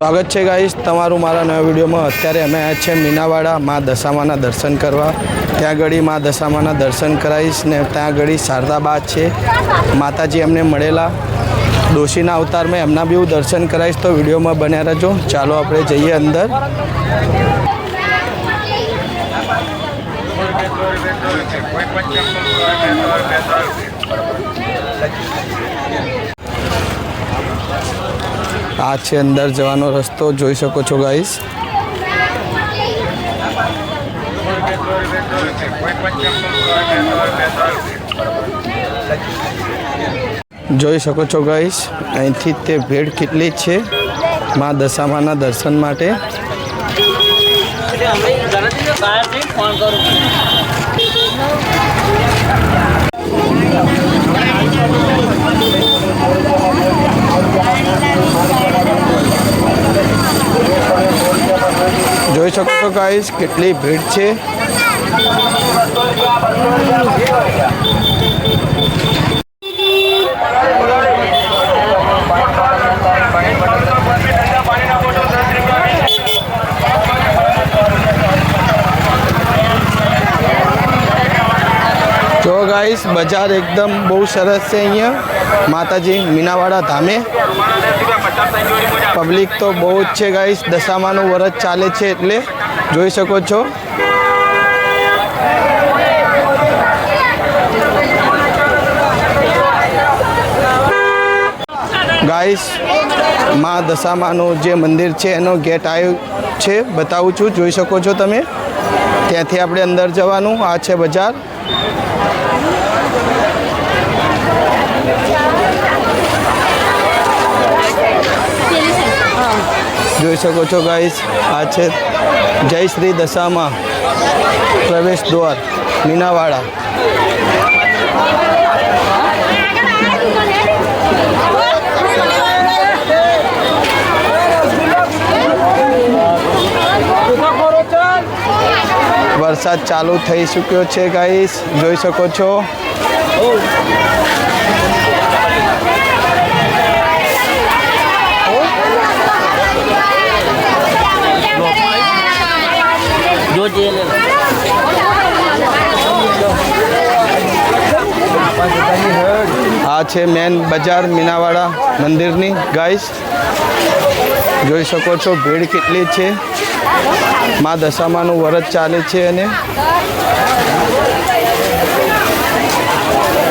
સ્વાગત છે ગાઈસ તમારું મારા નવા વિડીયોમાં। અત્યારે અમે આવ્યા છે મીનાવાડા માં દશામાના દર્શન કરવા। ત્યાં આગળ માં દશામાના દર્શન કરાવીશ ને ત્યાં આગળ શારદાબા છે માતાજી અમને મળેલા ડોશીના અવતારમાં એમના બી હું દર્શન કરાવીશ। તો વિડીયોમાં બન્યા રહેજો। ચાલો આપણે જઈએ અંદર। आ है अंदर जवानो रस्तो जोई सको छो गाइस। जोई सको छो गाइस अहींथी ते भीड़ केटली छे मां दशामाना दर्शन माटे। જોઈ શકો છો ગાઈસ કેટલી ભીડ છે। જો ગાઈસ બજાર એકદમ બહુ સરસ છે। અહીંયા માતાજી મીનાવાડા ધામે પબ્લિક તો બહુ જ છે ગાઈસ। દશામાનું વ્રત ચાલે છે એટલે જોઈ શકો છો। ગાઈસ માં દશામાનું જે મંદિર છે એનો ગેટ આવ્યો છે બતાવું છું જોઈ શકો છો તમે। ત્યાંથી આપણે અંદર જવાનું। આ છે બજાર। જોઈ શકો છો ગાઈસ આ છે જય શ્રી દશામાં પ્રવેશ દ્વાર મીનાવાડા। વરસાદ ચાલુ થઈ ચૂક્યો છે ગાઈસ જોઈ શકો છો। आ है मेन बजार मीनावाड़ा मंदिर गाइस जोई सको छो भीड़ केटली है। मां दशामानु व्रत चाले छे अने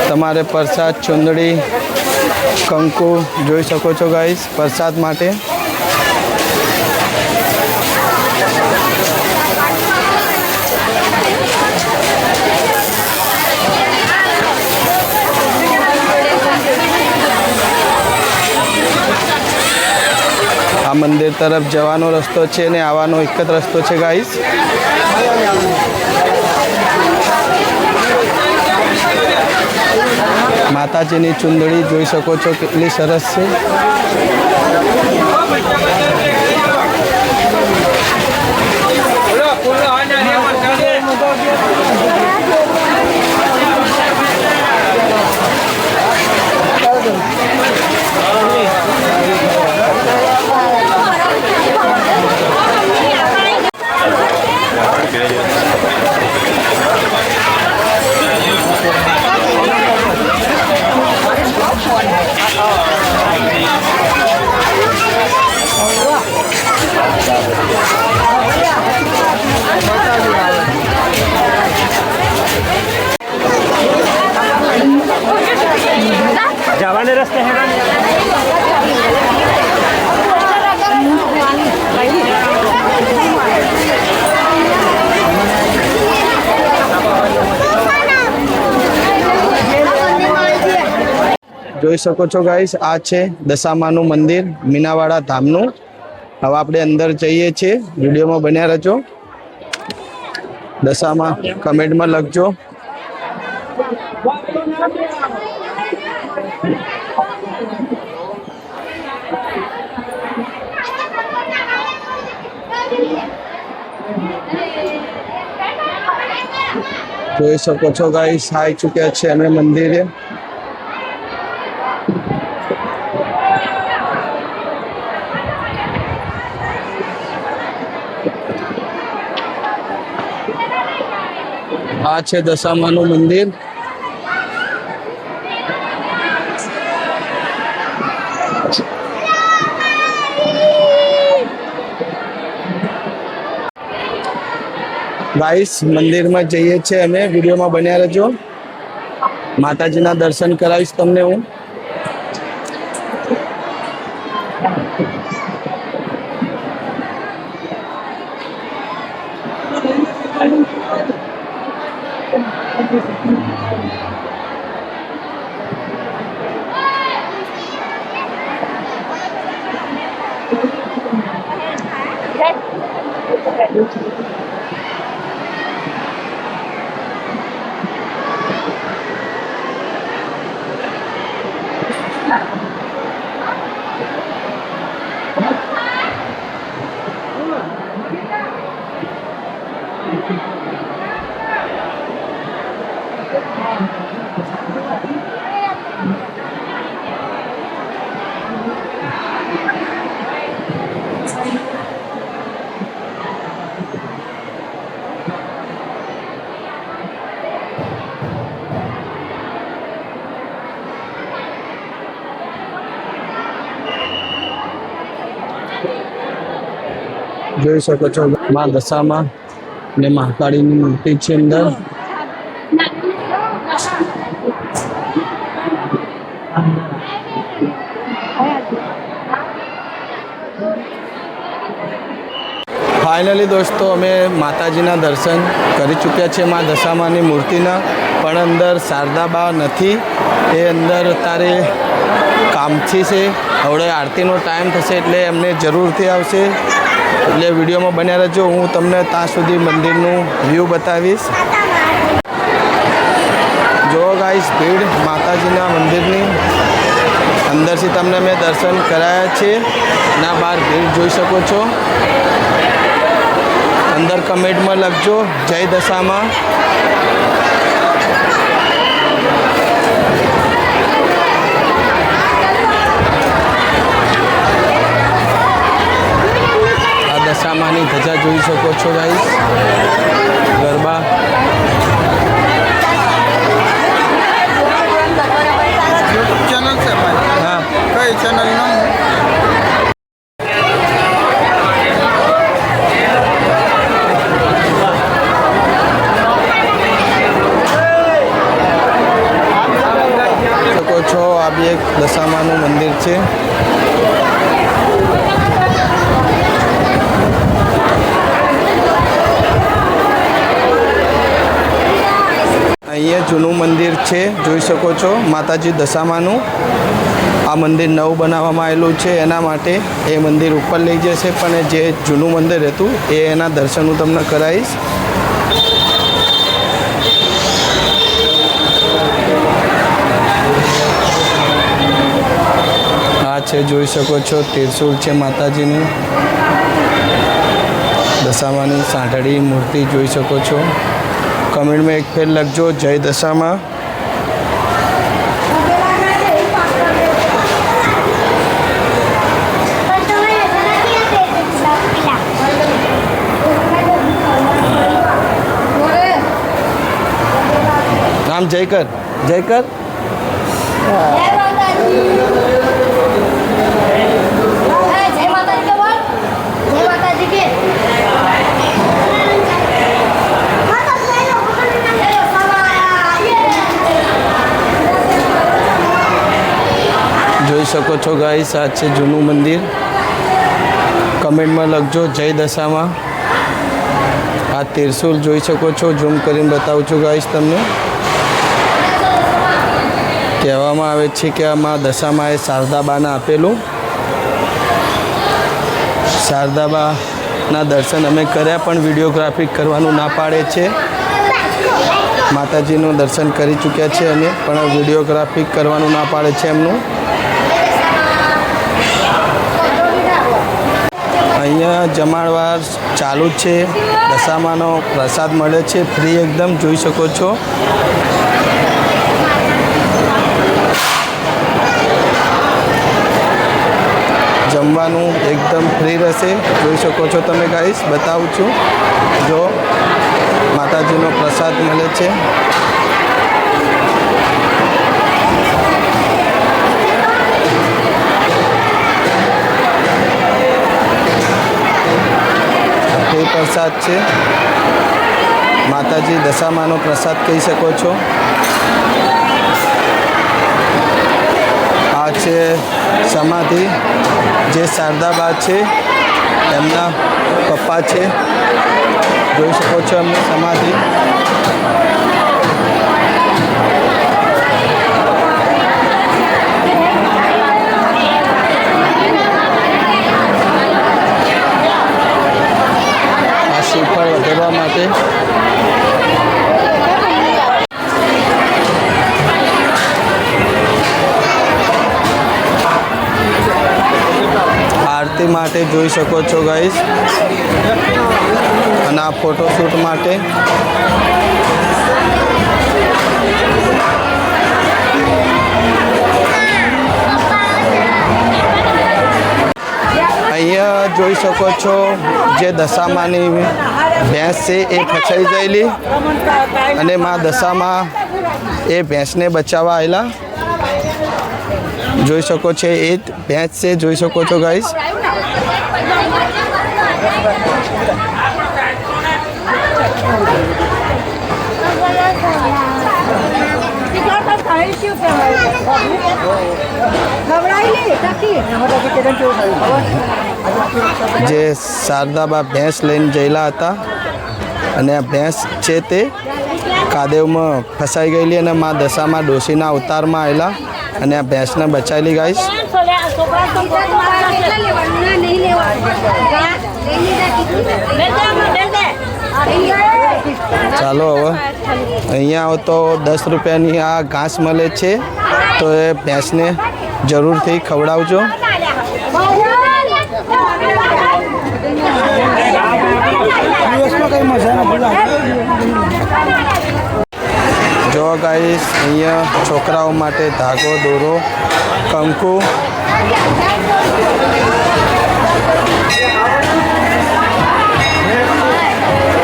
तमारे प्रसाद चुंदड़ी कंकु जोई सको छो गाइस प्रसाद माटे। आ मंदिर तरफ जवानो रस्तो है ने आवानो एक ज रस्तो है गाइस। माताजी नी चुंदड़ी जोई सको छो केटली सरस है। जावाने रस्ते हैं જોઈ શકો છો ગાઈસ આ છે દશામાનું મંદિર મીનાવાડા ધામનું। હવે આપણે અંદર જઈએ છીએ વિડીયોમાં બન્યા રહેજો। દશામાં કમેન્ટમાં લખજો। જોઈ શકો છો ગાઈસ આવી ચૂક્યા છે અમે મંદિરે। આ છે દશામાનું મંદિર. ગાઈસ મંદિરમાં જઈએ છીએ અમે. વિડીયોમાં બન્યા રહેજો. માતાજીના દર્શન કરાવીશ તમને હું. જોઈ શકો છો માં દશામાં ને મહાકાળીની મૂર્તિ છે અંદર. ફાઇનલી દોસ્તો અમે માતાજીના દર્શન કરી ચૂક્યા છીએ માં દશામાની મૂર્તિના. પણ અંદર શારદાબા નથી, એ અંદર તારે કામથી છે. હવે આરતીનો ટાઈમ થશે એટલે એમને જરૂરથી આવશે, એટલે વિડીયોમાં બન્યા રહેજો. હું તમને ત્યાં સુધી મંદિરનું વ્યૂ બતાવીશ. જો ગાઈસ ભીડ માતાજીના મંદિરની અંદરથી તમને મેં દર્શન કરાયા છે. ના બહાર ભીડ જોઈ શકો છો. અંદર કમેન્ટમાં લખજો જય દશામાં. દશામાની ધજા જોઈ શકો છો ગાઈસ. ગરબા ચેનલ છે ભાઈ. હા, કઈ ચેનલ નામ? શકો છો આ બી એક દશામાનું મંદિર છે. અહીંયા જૂનું મંદિર છે, જોઈ શકો છો માતાજી દશામાનું. આ મંદિર નવું બનાવવામાં આવેલું છે, એના માટે એ મંદિર ઉપર લઈ જશે. પણ જે જૂનું મંદિર હતું એના દર્શન હું તમને કરાવીશ. આ છે જોઈ શકો છો ત્રિશૂળ છે માતાજીનું. દશામાની સાંઢળી મૂર્તિ જોઈ શકો છો. કમેન્ટમાં એક ફેર લખજો જય દશામાં. નામ જય કર, જય કર. જોઈ શકો છો ગાઈસ આ છે જૂનું મંદિર. કમેન્ટમાં લખજો જય દશામાં. આ ત્રિશૂલ જોઈ શકો છો, ઝૂમ કરીને બતાવું છું ગાઈસ તમને. કહેવામાં આવે છે કે આમાં દશામાએ શારદાબાને આપેલું. શારદાબાના દર્શન અમે કર્યા પણ વિડીયોગ્રાફી કરવાનું ના પાડે છે. માતાજીનું દર્શન કરી ચૂક્યા છે અમે, પણ વિડીયોગ્રાફી કરવાનું ના પાડે છે એમનું. અહીંયા જમાડવાર ચાલુ છે. દશામાનો પ્રસાદ મળે છે ફ્રી એકદમ, જોઈ શકો છો. જમવાનું એકદમ ફ્રી રહેશે, જોઈ શકો છો તમે ગાઈસ. બતાવું છું જો માતા માતાજીનો પ્રસાદ મળે છે. તે પ્રસાદ છે. માતાજી દશામાનો પ્રસાદ કહી શકો છો. આ છે સમાધિ જે શારદાબા છે, એમના પપ્પા છે. જોઈ શકો છો એમની સમાધિ. આ શ્રીફળ વધારવા માટે આરતી માટે જોઈ શકો છો ગાઈસ. અને આ ફોટોશૂટ માટે અહીંયા જોઈ શકો છો જે દશામાની ભેંસ છે એ ફસાઈ ગયેલી અને માં દશામાં એ ભેંસને બચાવવા આવેલા. જોઈ શકો છો એ જ ભેંસ છે. જોઈ શકો છો ગાઈસ. જે શારદાબા ભેંસ લઈને જયેલા હતા અને આ ભેંસ છે તે કાદેવમાં ફસાઈ ગયેલી અને માં દશામાં ડોશીના અવતારમાં આવેલા અને આ ભેંસને બચાવેલી ગાઈસ. ચાલો હવે અહીંયા આવો તો 10 રૂપિયાની આ ઘાસ મળે છે, તો એ ભેંસને જરૂરથી ખવડાવજો. જો ગાઈસ અહીંયા છોકરાઓ માટે ધાગો, દોરો, કંકુ,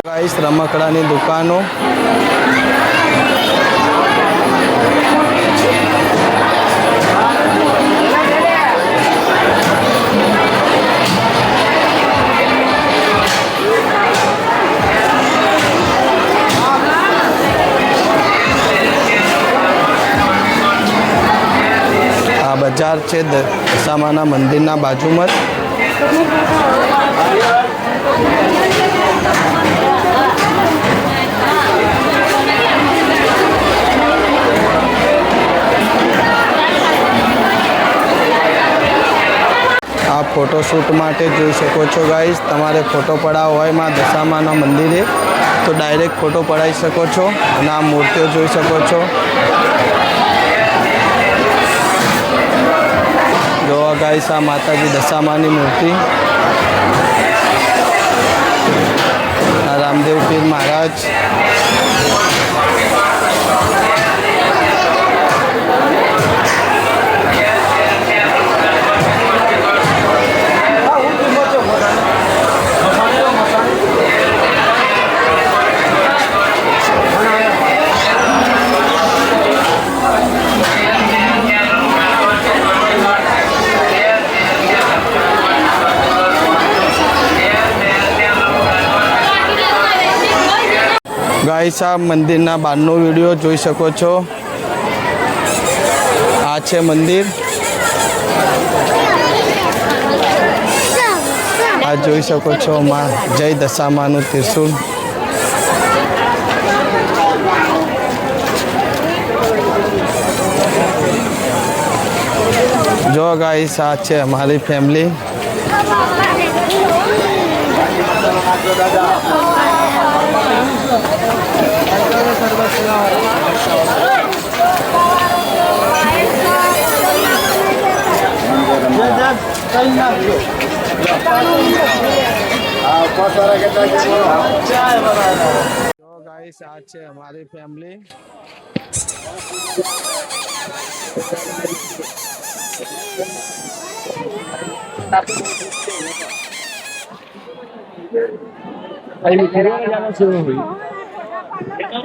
ગાઈસ રમકડાની દુકાનો. આ બજાર છે દશામાના મંદિરના બાજુમાં જ. આ ફોટોશૂટ માટે જોઈ શકો છો ગાઈસ. તમારે ફોટો પડાવવો હોય માં દશામાના મંદિરે તો ડાયરેક્ટ ફોટો પડાવી શકો છો. અને આ મૂર્તિઓ જોઈ શકો છો. જોવા ગાઈસ આ માતાજી દશામાની મૂર્તિ. આ રામદેવ પીર મહારાજ. ગાઈસ આ મંદિરના બહારનો વિડીયો જોઈ શકો છો. આ છે મંદિર. આ જોઈ શકો છો માં જય દશામાનું ત્રિશુલ. જો ગાઈસ આ છે અમારી ફેમિલી. તો ગાઈસ આ છે અમારી ફેમિલી. જોઈ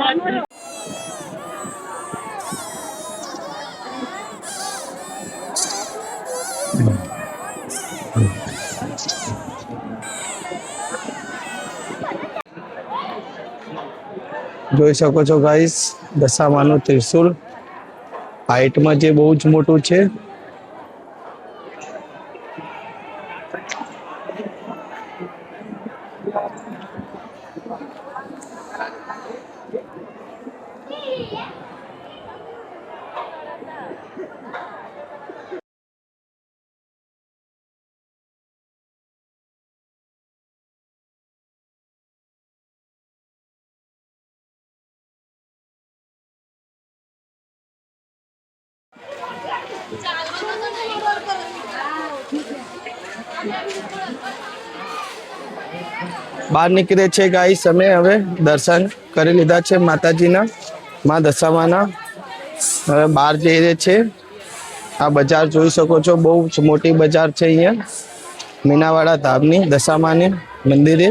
શકો છો ગાઈસ, દશામાનું ત્રિશુલ હાઈટમાં જે બહુ જ મોટું છે. બહાર નીકળે છે ગાઈસ, અમે હવે દર્શન કરી લીધા છે માતાજીના, માં દશામાના. હવે બહાર જઈ રહે છે. આ બજાર જોઈ શકો છો, બહુ જ મોટી બજાર છે અહીંયા મીનાવાડા ધામની દશામાની મંદિરે.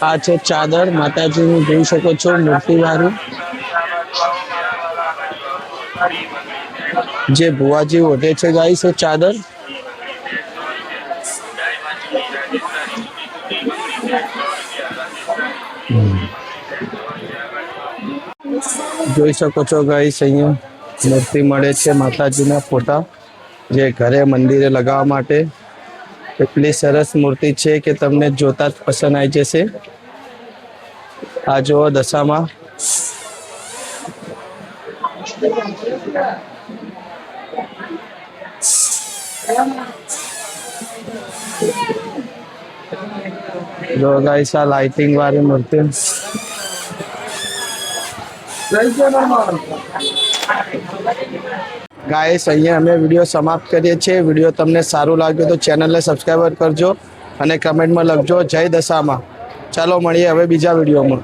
આ છે ચાદર માતાજીની, જોઈ શકો છો મૂર્તિ વાળું, જે ભુવાજી ઓઢે છે ગાઈસ એ ચાદર. જોઈ શકો છો ગાઈસ, અહીંયા મૂર્તિ મળે છે માતાજીના ફોટા, જે ઘરે મંદિરે લગાવવા માટે. એટલી સરસ મૂર્તિ છે કે તમને જોતા જ પસંદ આવી જશે. આ જુઓ દશામાં. જો ગાઈસ, આ લાઇટિંગ વાળી મૂર્તિ. ગાઈસ, અહીંયા અમે વિડીયો સમાપ્ત કરીએ છીએ. વિડીયો તમને સારું લાગ્યું તો ચેનલને સબસ્ક્રાઈબર કરજો અને કમેન્ટમાં લખજો જય દશામાં. ચાલો મળીએ હવે બીજા વિડીયોમાં.